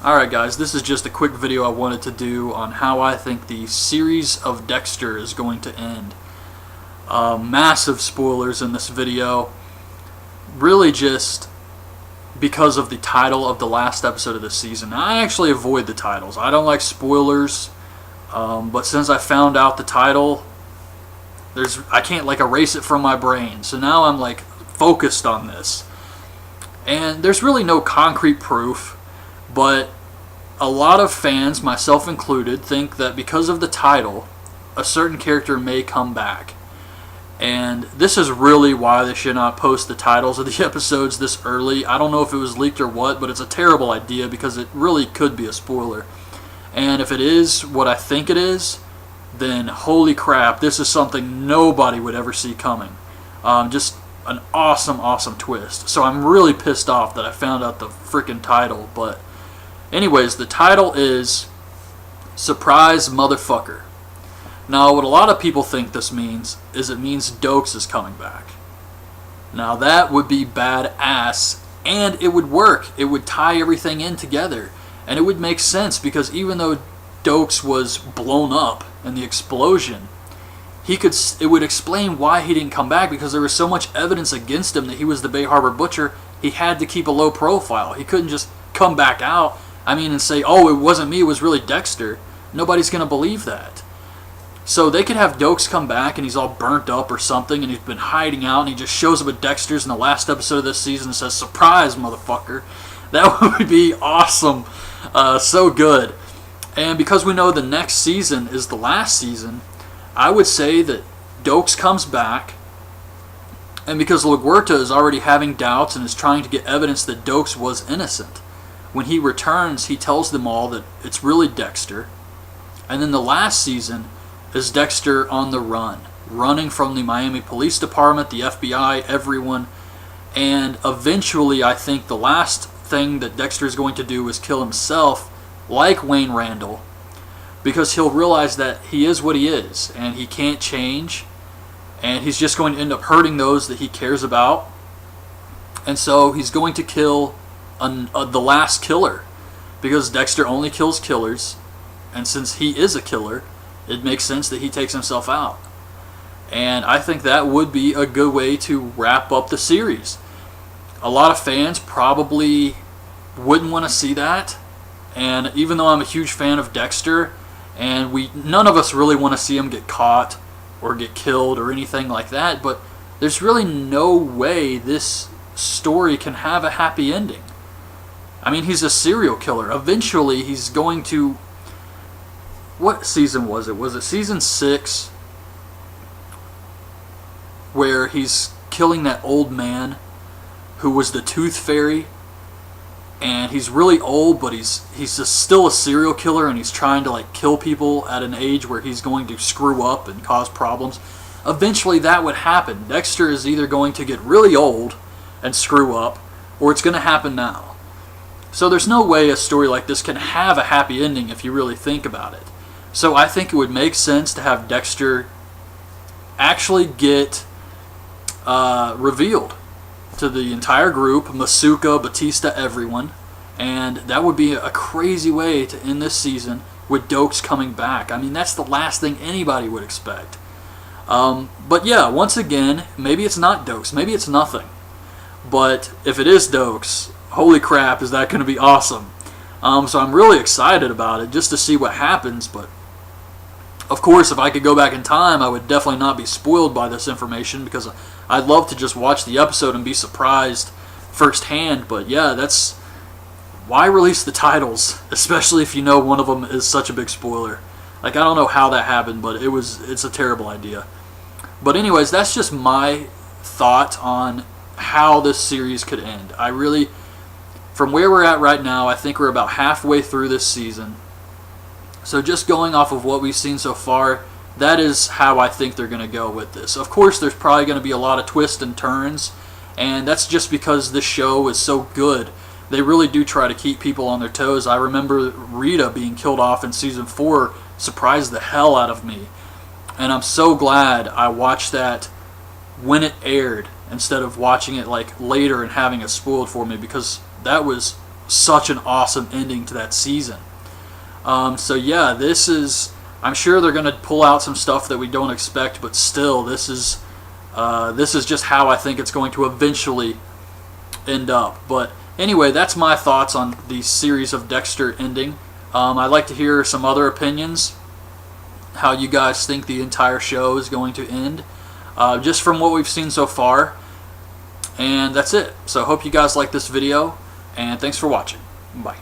Alright guys, this is just a quick video I wanted to do on how I think the series of Dexter is going to end. Massive spoilers in this video. Really just because of the title of the last episode of this season. I actually avoid the titles. I don't like spoilers, but since I found out the title, I can't erase it from my brain. So now I'm focused on this. And there's really no concrete proof, but a lot of fans, myself included, think that because of the title, a certain character may come back. And this is really why they should not post the titles of the episodes this early. I don't know if it was leaked or what, but it's a terrible idea because it really could be a spoiler. And if it is what I think it is, then holy crap, this is something nobody would ever see coming. Just an awesome twist. So I'm really pissed off that I found out the freaking title. But anyways, the title is Surprise Motherfucker. Now, what a lot of people think this means is it means Dokes is coming back. Now, that would be badass, and it would work. It would tie everything in together, and it would make sense because even though Dokes was blown up in the explosion, it would explain why he didn't come back, because there was so much evidence against him that he was the Bay Harbor Butcher. He had to keep a low profile. He couldn't just come back out, and say, oh, it wasn't me, it was really Dexter. Nobody's going to believe that. So they could have Dokes come back and he's all burnt up or something and he's been hiding out and he just shows up at Dexter's in the last episode of this season and says, surprise, motherfucker. That would be awesome. So good. And because we know the next season is the last season, I would say that Dokes comes back, and because LaGuerta is already having doubts and is trying to get evidence that Dokes was innocent, when he returns, he tells them all that it's really Dexter. And then the last season is Dexter on the run, running from the Miami Police Department, the FBI, everyone. And eventually, I think the last thing that Dexter is going to do is kill himself, like Wayne Randall, because he'll realize that he is what he is, and he can't change, and he's just going to end up hurting those that he cares about. And so he's going to kill the last killer, because Dexter only kills killers, and since he is a killer, it makes sense that he takes himself out. And I think that would be a good way to wrap up the series. A lot of fans probably wouldn't want to see that, and even though I'm a huge fan of Dexter, and none of us really want to see him get caught or get killed or anything like that, but there's really no way this story can have a happy ending. He's a serial killer. Eventually, he's going to... What season was it? Was it season 6? Where he's killing that old man who was the Tooth Fairy. And he's really old, but he's just still a serial killer, and he's trying to kill people at an age where he's going to screw up and cause problems. Eventually that would happen. Dexter is either going to get really old and screw up, or it's going to happen now. So there's no way a story like this can have a happy ending if you really think about it. So I think it would make sense to have Dexter actually get revealed to the entire group, Masuka, Batista, everyone. And that would be a crazy way to end this season with Dokes coming back. That's the last thing anybody would expect. But yeah, once again, maybe it's not Dokes, maybe it's nothing. But if it is Dokes, holy crap, is that going to be awesome. So I'm really excited about it, just to see what happens. But of course, if I could go back in time, I would definitely not be spoiled by this information, because I'd love to just watch the episode and be surprised firsthand. But yeah, that's why release the titles, especially if you know one of them is such a big spoiler. I don't know how that happened, but it's a terrible idea. But anyways, that's just my thought on how this series could end. From where we're at right now, I think we're about halfway through this season. So just going off of what we've seen so far, that is how I think they're going to go with this. Of course, there's probably going to be a lot of twists and turns, and that's just because this show is so good. They really do try to keep people on their toes. I remember Rita being killed off in season 4 surprised the hell out of me. And I'm so glad I watched that when it aired instead of watching it later and having it spoiled for me, because that was such an awesome ending to that season. So yeah, this is, I'm sure they're going to pull out some stuff that we don't expect, but still, this is just how I think it's going to eventually end up. But anyway, that's my thoughts on the series of Dexter ending. I'd like to hear some other opinions, how you guys think the entire show is going to end, just from what we've seen so far. And that's it. So I hope you guys like this video, and thanks for watching. Bye.